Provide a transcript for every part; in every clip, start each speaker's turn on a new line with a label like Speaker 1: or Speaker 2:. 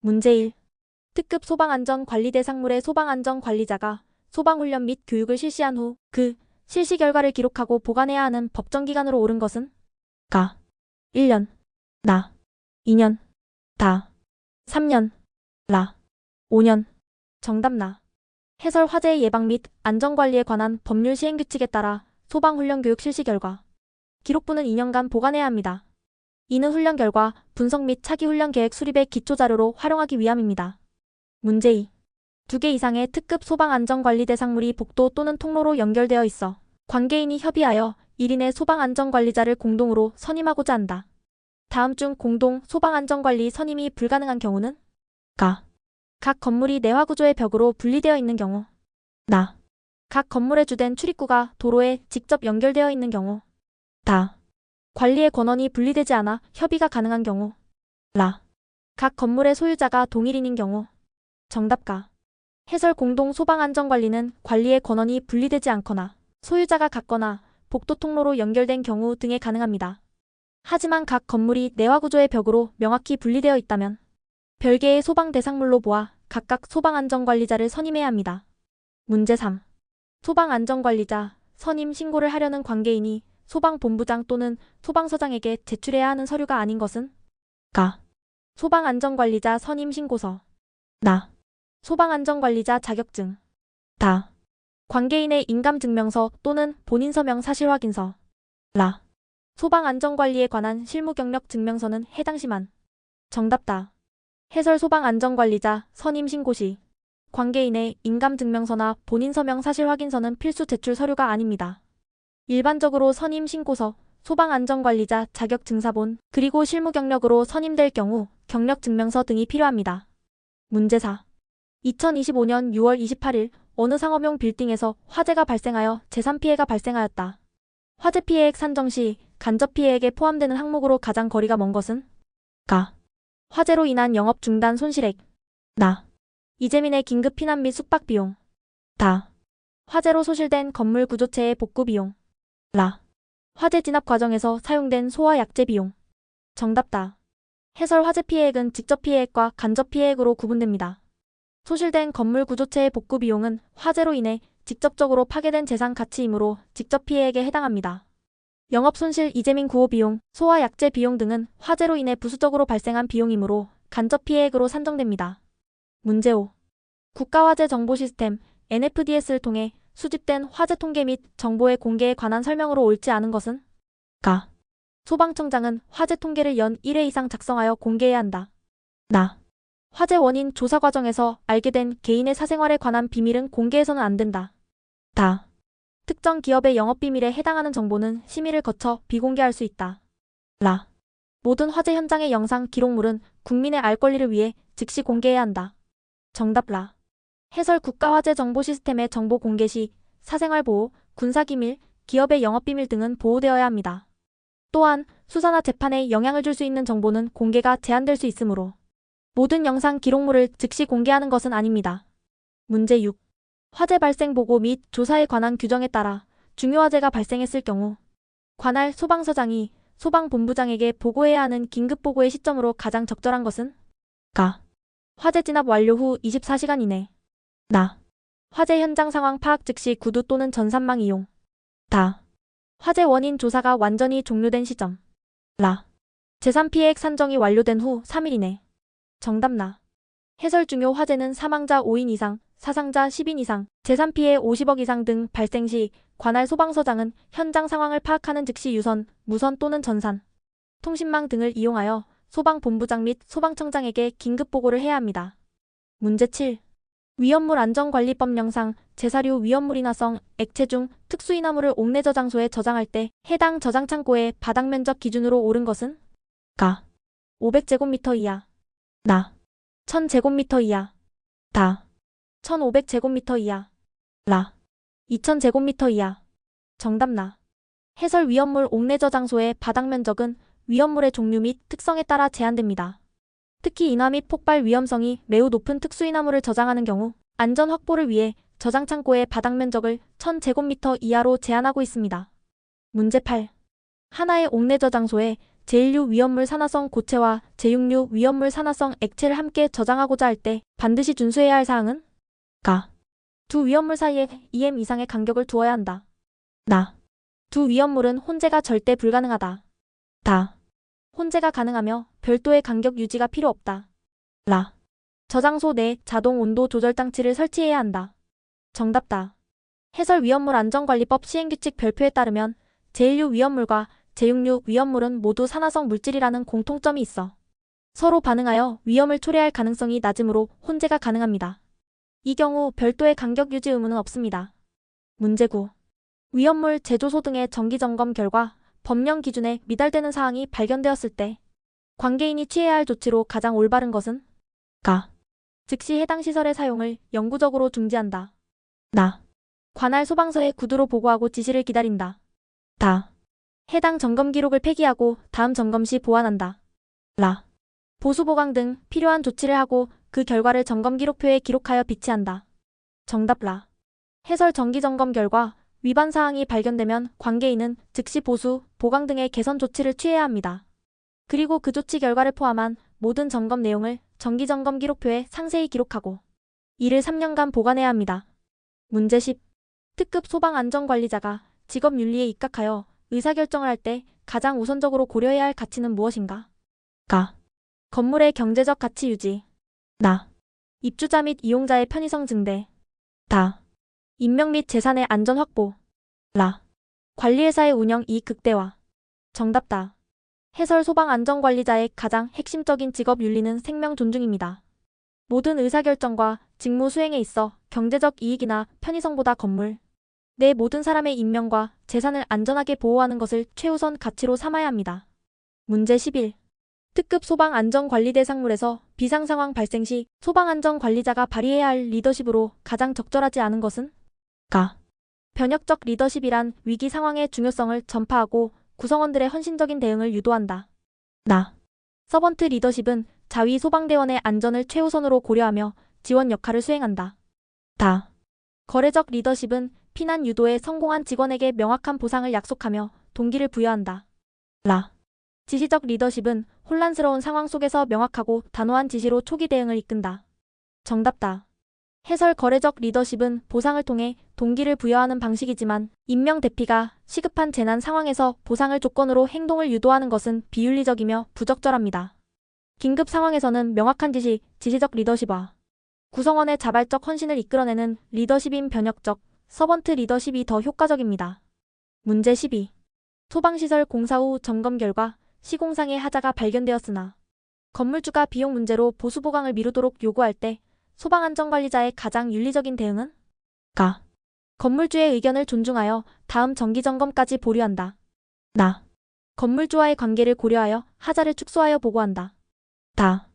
Speaker 1: 문제 1. 특급 소방안전관리대상물의 소방안전관리자가 소방훈련 및 교육을 실시한 후 그 실시 결과를 기록하고 보관해야 하는 법정기간으로 옳은 것은? 가. 1년. 나. 2년. 다. 3년. 라. 5년. 정답 나. 해설 화재 예방 및 안전관리에 관한 법률 시행규칙에 따라 소방훈련 교육 실시 결과 기록부는 2년간 보관해야 합니다. 이는 훈련 결과 분석 및 차기 훈련 계획 수립의 기초자료로 활용하기 위함입니다. 문제 2. 2개 이상의 특급 소방안전관리대상물이 복도 또는 통로로 연결되어 있어 관계인이 협의하여 1인의 소방안전관리자를 공동으로 선임하고자 한다. 다음 중 공동 소방안전관리 선임이 불가능한 경우는? 가. 각 건물이 내화구조의 벽으로 분리되어 있는 경우. 나. 각 건물의 주된 출입구가 도로에 직접 연결되어 있는 경우. 다. 관리의 권한이 분리되지 않아 협의가 가능한 경우. 라. 각 건물의 소유자가 동일인인 경우. 정답 가. 해설 공동 소방안전관리는 관리의 권한이 분리되지 않거나 소유자가 같거나 복도 통로로 연결된 경우 등에 가능합니다. 하지만 각 건물이 내화구조의 벽으로 명확히 분리되어 있다면 별개의 소방 대상물로 보아 각각 소방안전관리자를 선임해야 합니다. 문제 3. 소방안전관리자 선임 신고를 하려는 관계인이 소방본부장 또는 소방서장에게 제출해야 하는 서류가 아닌 것은? 가. 소방안전관리자 선임 신고서. 나. 소방안전관리자 자격증. 다. 관계인의 인감증명서 또는 본인 서명 사실확인서. 라. 소방안전관리에 관한 실무경력 증명서는 해당 시만. 정답 다. 해설 소방안전관리자 선임 신고 시 관계인의 인감증명서나 본인 서명 사실확인서는 필수 제출 서류가 아닙니다. 일반적으로 선임 신고서, 소방안전관리자 자격증사본, 그리고 실무경력으로 선임될 경우 경력증명서 등이 필요합니다. 문제 4. 2025년 6월 28일 어느 상업용 빌딩에서 화재가 발생하여 재산피해가 발생하였다. 화재 피해액 산정 시 간접 피해액에 포함되는 항목으로 가장 거리가 먼 것은? 가. 화재로 인한 영업 중단 손실액. 나. 이재민의 긴급 피난 및 숙박 비용. 다. 화재로 소실된 건물 구조체의 복구 비용. 라. 화재 진압 과정에서 사용된 소화 약제 비용. 정답 다. 해설 화재 피해액은 직접 피해액과 간접 피해액으로 구분됩니다. 소실된 건물 구조체의 복구 비용은 화재로 인해 직접적으로 파괴된 재산 가치이므로 직접 피해액에 해당합니다. 영업손실 이재민 구호 비용, 소화 약제 비용 등은 화재로 인해 부수적으로 발생한 비용이므로 간접 피해액으로 산정됩니다. 문제 5. 국가화재정보시스템 NFDS를 통해 수집된 화재 통계 및 정보의 공개에 관한 설명으로 옳지 않은 것은? 가. 소방청장은 화재 통계를 연 1회 이상 작성하여 공개해야 한다. 나. 화재 원인 조사 과정에서 알게 된 개인의 사생활에 관한 비밀은 공개해서는 안 된다. 다. 특정 기업의 영업비밀에 해당하는 정보는 심의를 거쳐 비공개할 수 있다. 라. 모든 화재 현장의 영상 기록물은 국민의 알 권리를 위해 즉시 공개해야 한다. 정답 라. 해설 국가화재정보시스템의 정보 공개 시 사생활보호, 군사기밀, 기업의 영업비밀 등은 보호되어야 합니다. 또한 수사나 재판에 영향을 줄 수 있는 정보는 공개가 제한될 수 있으므로 모든 영상 기록물을 즉시 공개하는 것은 아닙니다. 문제 6. 화재 발생 보고 및 조사에 관한 규정에 따라 중요화재가 발생했을 경우 관할 소방서장이 소방본부장에게 보고해야 하는 긴급보고의 시점으로 가장 적절한 것은? 가. 화재 진압 완료 후 24시간 이내. 나. 화재 현장 상황 파악 즉시 구두 또는 전산망 이용. 다. 화재 원인 조사가 완전히 종료된 시점. 라. 재산 피해액 산정이 완료된 후 3일 이내. 정답 나. 해설 중요 화재는 사망자 5인 이상, 사상자 10인 이상, 재산 피해 50억 이상 등 발생 시 관할 소방서장은 현장 상황을 파악하는 즉시 유선, 무선 또는 전산, 통신망 등을 이용하여 소방본부장 및 소방청장에게 긴급 보고를 해야 합니다. 문제 7. 위험물 안전관리법령상 재사류 위험물인화성 액체 중 특수인화물을 옥내 저장소에 저장할 때 해당 저장창고의 바닥 면적 기준으로 옳은 것은? 가. 500제곱미터 이하. 나. 1000제곱미터 이하. 다. 1500제곱미터 이하. 라. 2000제곱미터 이하. 정답 나. 해설 위험물 옥내 저장소의 바닥 면적은 위험물의 종류 및 특성에 따라 제한됩니다. 특히 인화 및 폭발 위험성이 매우 높은 특수인화물을 저장하는 경우 안전 확보를 위해 저장창고의 바닥 면적을 1000제곱미터 이하로 제한하고 있습니다. 문제 8. 하나의 옥내 저장소에 제1류 위험물 산화성 고체와 제6류 위험물 산화성 액체를 함께 저장하고자 할 때 반드시 준수해야 할 사항은? 가. 두 위험물 사이에 2m 이상의 간격을 두어야 한다. 나. 두 위험물은 혼재가 절대 불가능하다. 다. 혼재가 가능하며 별도의 간격 유지가 필요 없다. 라. 저장소 내 자동 온도 조절 장치를 설치해야 한다. 정답다. 해설 위험물 안전관리법 시행규칙 별표에 따르면 제1류 위험물과 제6류 위험물은 모두 산화성 물질이라는 공통점이 있어 서로 반응하여 위험을 초래할 가능성이 낮으므로 혼재가 가능합니다. 이 경우 별도의 간격 유지 의무는 없습니다. 문제 9. 위험물 제조소 등의 정기점검 결과 법령 기준에 미달되는 사항이 발견되었을 때 관계인이 취해야 할 조치로 가장 올바른 것은? 가. 즉시 해당 시설의 사용을 영구적으로 중지한다. 나. 관할 소방서에 구두로 보고하고 지시를 기다린다. 다. 해당 점검 기록을 폐기하고 다음 점검 시 보완한다. 라. 보수 보강 등 필요한 조치를 하고 그 결과를 점검 기록표에 기록하여 비치한다. 정답 라. 해설 정기 점검 결과 위반 사항이 발견되면 관계인은 즉시 보수, 보강 등의 개선 조치를 취해야 합니다. 그리고 그 조치 결과를 포함한 모든 점검 내용을 정기 점검 기록표에 상세히 기록하고 이를 3년간 보관해야 합니다. 문제 10. 특급 소방안전관리자가 직업윤리에 입각하여 의사결정을 할 때 가장 우선적으로 고려해야 할 가치는 무엇인가? 가. 건물의 경제적 가치 유지. 나. 입주자 및 이용자의 편의성 증대. 다. 인명 및 재산의 안전 확보. 라. 관리회사의 운영 이익 극대화. 정답다. 해설 소방안전관리자의 가장 핵심적인 직업윤리는 생명 존중입니다. 모든 의사결정과 직무 수행에 있어 경제적 이익이나 편의성보다 건물 내 모든 사람의 인명과 재산을 안전하게 보호하는 것을 최우선 가치로 삼아야 합니다. 문제 11. 특급 소방안전관리대상물에서 비상상황 발생 시 소방안전관리자가 발휘해야 할 리더십으로 가장 적절하지 않은 것은? 가. 변혁적 리더십이란 위기 상황의 중요성을 전파하고 구성원들의 헌신적인 대응을 유도한다. 나. 서번트 리더십은 자위 소방대원의 안전을 최우선으로 고려하며 지원 역할을 수행한다. 다. 거래적 리더십은 피난 유도에 성공한 직원에게 명확한 보상을 약속하며 동기를 부여한다. 라. 지시적 리더십은 혼란스러운 상황 속에서 명확하고 단호한 지시로 초기 대응을 이끈다. 정답다. 해설 거래적 리더십은 보상을 통해 동기를 부여하는 방식이지만 임명 대피가 시급한 재난 상황에서 보상을 조건으로 행동을 유도하는 것은 비윤리적이며 부적절합니다. 긴급 상황에서는 명확한 지시, 지시적 리더십과 구성원의 자발적 헌신을 이끌어내는 리더십인 변혁적, 서번트 리더십이 더 효과적입니다. 문제 12. 소방시설 공사 후 점검 결과 시공상의 하자가 발견되었으나 건물주가 비용 문제로 보수 보강을 미루도록 요구할 때 소방안전관리자의 가장 윤리적인 대응은? 가. 건물주의 의견을 존중하여 다음 정기점검까지 보류한다. 나. 건물주와의 관계를 고려하여 하자를 축소하여 보고한다. 다.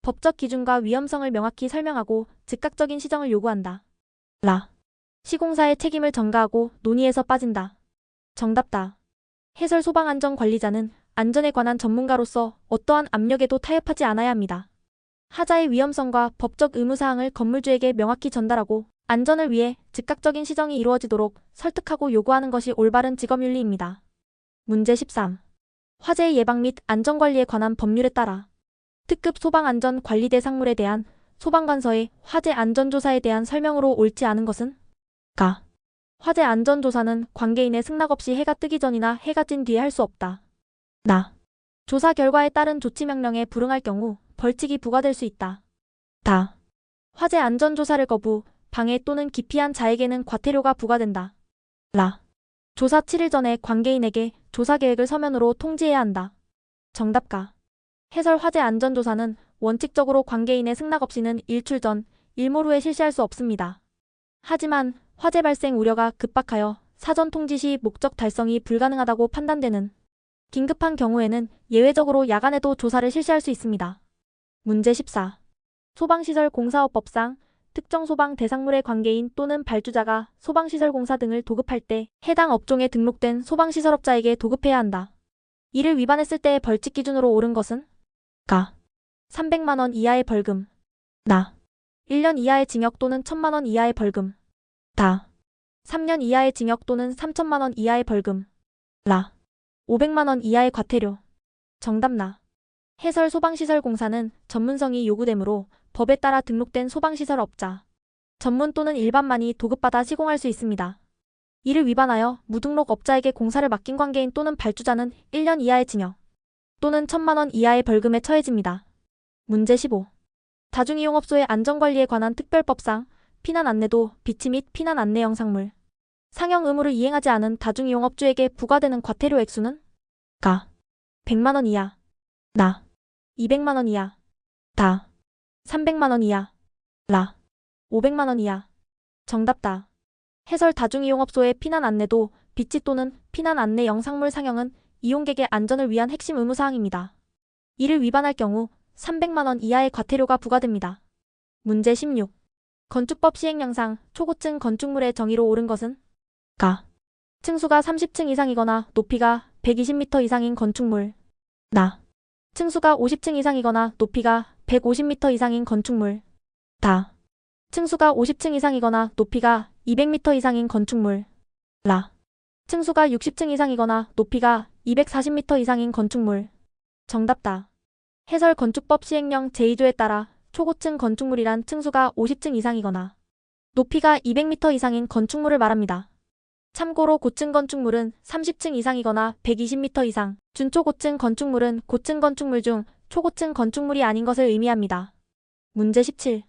Speaker 1: 법적 기준과 위험성을 명확히 설명하고 즉각적인 시정을 요구한다. 라. 시공사의 책임을 전가하고 논의에서 빠진다. 정답다. 해설 소방안전관리자는 안전에 관한 전문가로서 어떠한 압력에도 타협하지 않아야 합니다. 하자의 위험성과 법적 의무사항을 건물주에게 명확히 전달하고 안전을 위해 즉각적인 시정이 이루어지도록 설득하고 요구하는 것이 올바른 직업윤리입니다. 문제 13. 화재 예방 및 안전관리에 관한 법률에 따라 특급 소방안전관리대 상물에 대한 소방관서의 화재 안전조사에 대한 설명으로 옳지 않은 것은? 가. 화재 안전조사는 관계인의 승낙 없이 해가 뜨기 전이나 해가 진 뒤에 할 수 없다. 나. 조사 결과에 따른 조치명령에 불응할 경우 벌칙이 부과될 수 있다. 다. 화재 안전조사를 거부, 방해 또는 기피한 자에게는 과태료가 부과된다. 라. 조사 7일 전에 관계인에게 조사 계획을 서면으로 통지해야 한다. 정답가. 해설 화재 안전조사는 원칙적으로 관계인의 승낙 없이는 일출 전, 일몰 후에 실시할 수 없습니다. 하지만 화재 발생 우려가 급박하여 사전 통지 시 목적 달성이 불가능하다고 판단되는 긴급한 경우에는 예외적으로 야간에도 조사를 실시할 수 있습니다. 문제 14. 소방시설 공사업법상 특정 소방 대상물의 관계인 또는 발주자가 소방시설 공사 등을 도급할 때 해당 업종에 등록된 소방시설업자에게 도급해야 한다. 이를 위반했을 때의 벌칙 기준으로 옳은 것은? 가. 300만 원 이하의 벌금. 나. 1년 이하의 징역 또는 1000만 원 이하의 벌금. 다. 3년 이하의 징역 또는 3천만 원 이하의 벌금. 라. 500만 원 이하의 과태료. 정답나. 해설 소방시설공사는 전문성이 요구되므로 법에 따라 등록된 소방시설업자, 전문 또는 일반만이 도급받아 시공할 수 있습니다. 이를 위반하여 무등록 업자에게 공사를 맡긴 관계인 또는 발주자는 1년 이하의 징역 또는 1,000만 원 이하의 벌금에 처해집니다. 문제 15. 다중이용업소의 안전관리에 관한 특별법상 피난 안내도, 비치 및 피난 안내 영상물 상영 의무를 이행하지 않은 다중이용업주에게 부과되는 과태료 액수는? 가. 100만 원 이하. 나. 200만 원 이하. 다. 300만 원 이하. 라. 500만 원 이하. 정답다. 해설 다중이용업소의 피난 안내도, 비치 또는 피난 안내 영상물 상영은 이용객의 안전을 위한 핵심 의무사항입니다. 이를 위반할 경우 300만 원 이하의 과태료가 부과됩니다. 문제 16. 건축법 시행령상 초고층 건축물의 정의로 옳은 것은? 가. 층수가 30층 이상이거나 높이가 120m 이상인 건축물. 나. 층수가 50층 이상이거나 높이가 150m 이상인 건축물. 다. 층수가 50층 이상이거나 높이가 200m 이상인 건축물. 라. 층수가 60층 이상이거나 높이가 240m 이상인 건축물. 정답다. 해설 건축법 시행령 제2조에 따라 초고층 건축물이란 층수가 50층 이상이거나 높이가 200m 이상인 건축물을 말합니다. 참고로 고층 건축물은 30층 이상이거나 120m 이상, 준초고층 건축물은 고층 건축물 중 초고층 건축물이 아닌 것을 의미합니다. 문제 17.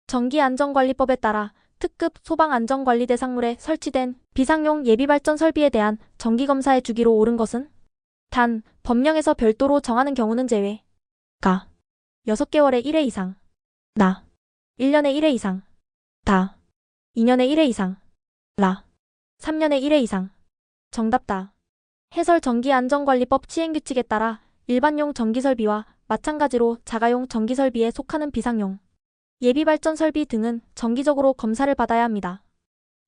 Speaker 1: 전기안전관리법에 따라 특급 소방안전관리대상물에 설치된 비상용 예비발전 설비에 대한 정기검사의 주기로 옳은 것은? 단, 법령에서 별도로 정하는 경우는 제외. 가. 6개월에 1회 이상. 나. 1년에 1회 이상. 다. 2년에 1회 이상. 라. 3년에 1회 이상. 정답다. 해설 전기안전관리법 시행규칙에 따라 일반용 전기설비와 마찬가지로 자가용 전기설비에 속하는 비상용 예비발전 설비 등은 정기적으로 검사를 받아야 합니다.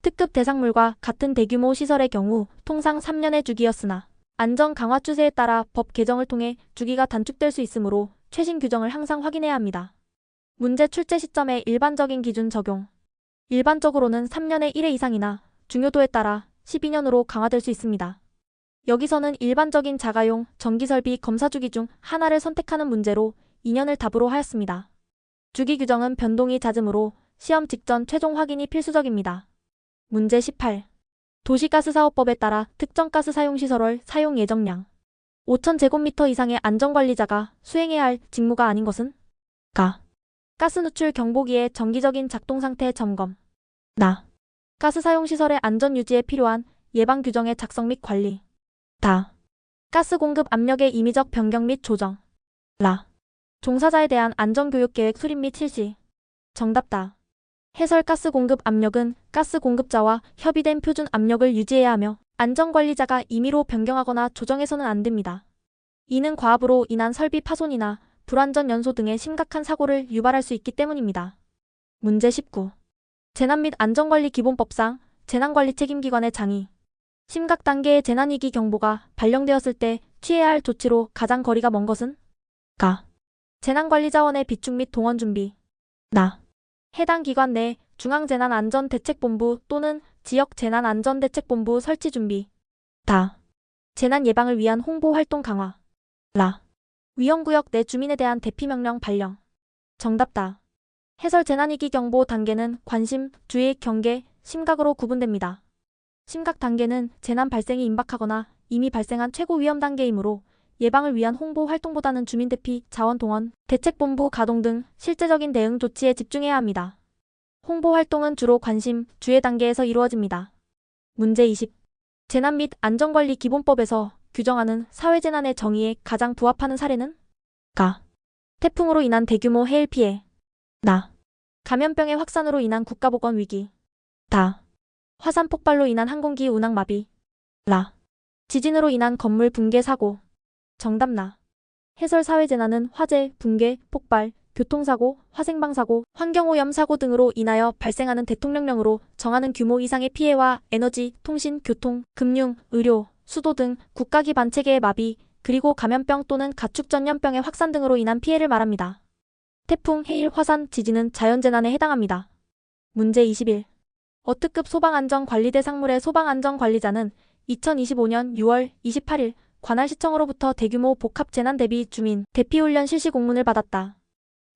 Speaker 1: 특급 대상물과 같은 대규모 시설의 경우 통상 3년의 주기였으나 안전 강화 추세에 따라 법 개정을 통해 주기가 단축될 수 있으므로 최신 규정을 항상 확인해야 합니다. 문제 출제 시점에 일반적인 기준 적용. 일반적으로는 3년에 1회 이상이나 중요도에 따라 12년으로 강화될 수 있습니다. 여기서는 일반적인 자가용 전기설비 검사 주기 중 하나를 선택하는 문제로 2년을 답으로 하였습니다. 주기 규정은 변동이 잦으므로 시험 직전 최종 확인이 필수적입니다. 문제 18. 도시가스사업법에 따라 특정 가스 사용시설월 사용 예정량 5,000제곱미터 이상의 안전관리자가 수행해야 할 직무가 아닌 것은? 가. 가스 누출 경보기의 정기적인 작동 상태 점검. 나. 가스 사용시설의 안전 유지에 필요한 예방 규정의 작성 및 관리. 다. 가스 공급 압력의 임의적 변경 및 조정. 라. 종사자에 대한 안전교육계획 수립 및 실시. 정답다. 해설 가스 공급 압력은 가스 공급자와 협의된 표준 압력을 유지해야 하며 안전관리자가 임의로 변경하거나 조정해서는 안 됩니다. 이는 과압으로 인한 설비 파손이나 불완전 연소 등의 심각한 사고를 유발할 수 있기 때문입니다. 문제 19. 재난 및 안전관리기본법상 재난관리 책임기관의 장이 심각 단계의 재난위기 경보가 발령되었을 때 취해야 할 조치로 가장 거리가 먼 것은? 가. 재난관리자원의 비축 및 동원 준비. 나. 해당 기관 내 중앙재난안전대책본부 또는 지역재난안전대책본부 설치 준비. 다. 재난 예방을 위한 홍보 활동 강화. 라. 위험구역 내 주민에 대한 대피명령 발령. 정답다. 해설 재난위기 경보 단계는 관심, 주의, 경계, 심각으로 구분됩니다. 심각 단계는 재난 발생이 임박하거나 이미 발생한 최고 위험 단계이므로 예방을 위한 홍보 활동보다는 주민 대피, 자원 동원, 대책본부 가동 등 실제적인 대응 조치에 집중해야 합니다. 홍보 활동은 주로 관심, 주의 단계에서 이루어집니다. 문제 20. 재난 및 안전관리 기본법에서 규정하는 사회재난의 정의에 가장 부합하는 사례는? 가. 태풍으로 인한 대규모 해일 피해. 나. 감염병의 확산으로 인한 국가보건 위기. 다. 화산 폭발로 인한 항공기 운항 마비. 라. 지진으로 인한 건물 붕괴 사고. 정답 나. 해설 사회재난은 화재, 붕괴, 폭발, 교통사고, 화생방사고, 환경오염 사고 등으로 인하여 발생하는 대통령령으로 정하는 규모 이상의 피해와 에너지, 통신, 교통, 금융, 의료, 수도 등 국가기반 체계의 마비, 그리고 감염병 또는 가축전염병의 확산 등으로 인한 피해를 말합니다. 태풍, 해일, 화산, 지진은 자연재난에 해당합니다. 문제 21. 어특급 소방안전관리대 상물의 소방안전관리자는 2025년 6월 28일 관할 시청으로부터 대규모 복합 재난 대비 주민 대피 훈련 실시 공문을 받았다.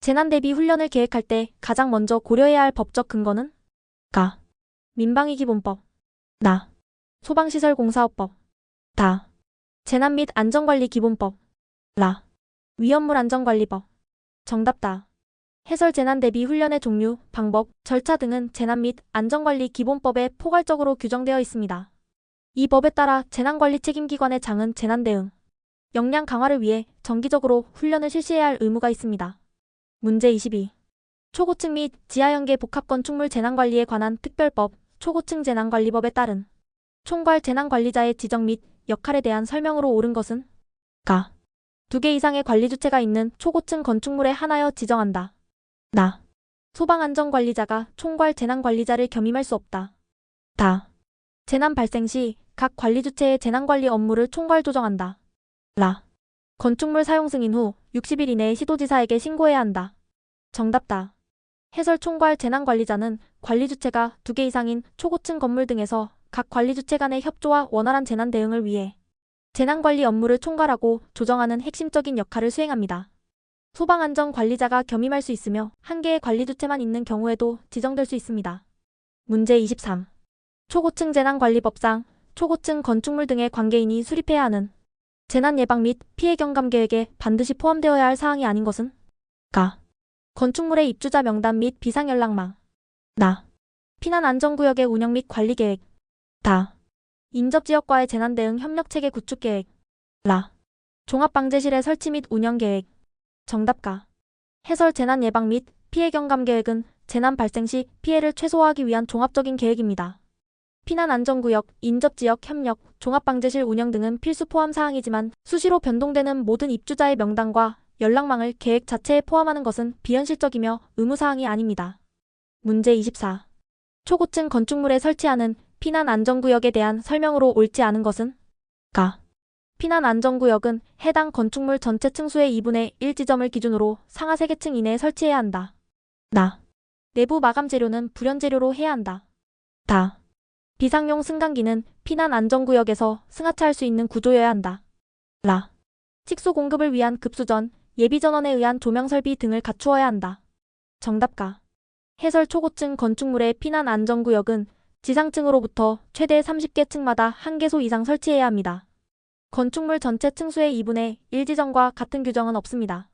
Speaker 1: 재난 대비 훈련을 계획할 때 가장 먼저 고려해야 할 법적 근거는 가. 민방위기본법 나. 소방시설공사업법 다. 재난 및 안전관리 기본법 라. 위험물 안전관리법 정답 다. 해설 재난 대비 훈련의 종류, 방법, 절차 등은 재난 및 안전관리 기본법에 포괄적으로 규정되어 있습니다. 이 법에 따라 재난관리 책임기관의 장은 재난 대응, 역량 강화를 위해 정기적으로 훈련을 실시해야 할 의무가 있습니다. 문제 22. 초고층 및 지하연계 복합건축물 재난관리에 관한 특별법, 초고층 재난관리법에 따른 총괄 재난관리자의 지정 및 역할에 대한 설명으로 옳은 것은 가. 2개 이상의 관리주체가 있는 초고층 건축물에 한하여 지정한다. 나. 소방안전관리자가 총괄 재난관리자를 겸임할 수 없다. 다. 재난 발생 시 각 관리주체의 재난관리 업무를 총괄 조정한다. 라. 건축물 사용 승인 후 60일 이내에 시도지사에게 신고해야 한다. 정답 다. 해설 총괄 재난관리자는 관리주체가 2개 이상인 초고층 건물 등에서 각 관리주체 간의 협조와 원활한 재난 대응을 위해 재난관리 업무를 총괄하고 조정하는 핵심적인 역할을 수행합니다. 소방안전관리자가 겸임할 수 있으며 1개의 관리주체만 있는 경우에도 지정될 수 있습니다. 문제 23. 초고층 재난관리법상 초고층 건축물 등의 관계인이 수립해야 하는 재난 예방 및 피해 경감 계획에 반드시 포함되어야 할 사항이 아닌 것은 가. 건축물의 입주자 명단 및 비상연락망 나. 피난안전구역의 운영 및 관리 계획 다. 인접지역과의 재난대응 협력체계 구축 계획 라. 종합방재실의 설치 및 운영 계획 정답 가. 해설 재난 예방 및 피해 경감 계획은 재난 발생 시 피해를 최소화하기 위한 종합적인 계획입니다. 피난안전구역, 인접지역 협력, 종합방재실 운영 등은 필수 포함 사항이지만 수시로 변동되는 모든 입주자의 명단과 연락망을 계획 자체에 포함하는 것은 비현실적이며 의무사항이 아닙니다. 문제 24. 초고층 건축물에 설치하는 피난안전구역에 대한 설명으로 옳지 않은 것은 가. 피난안전구역은 해당 건축물 전체 층수의 2분의 1 지점을 기준으로 상하 3개 층 이내에 설치해야 한다. 나. 내부 마감 재료는 불연 재료로 해야 한다. 다. 비상용 승강기는 피난안전구역에서 승하차할 수 있는 구조여야 한다. 라. 식수 공급을 위한 급수전, 예비전원에 의한 조명 설비 등을 갖추어야 한다. 정답 가. 해설 초고층 건축물의 피난안전구역은 지상층으로부터 최대 30개 층마다 1개소 이상 설치해야 합니다. 건축물 전체 층수의 2분의 1 지점과 같은 규정은 없습니다.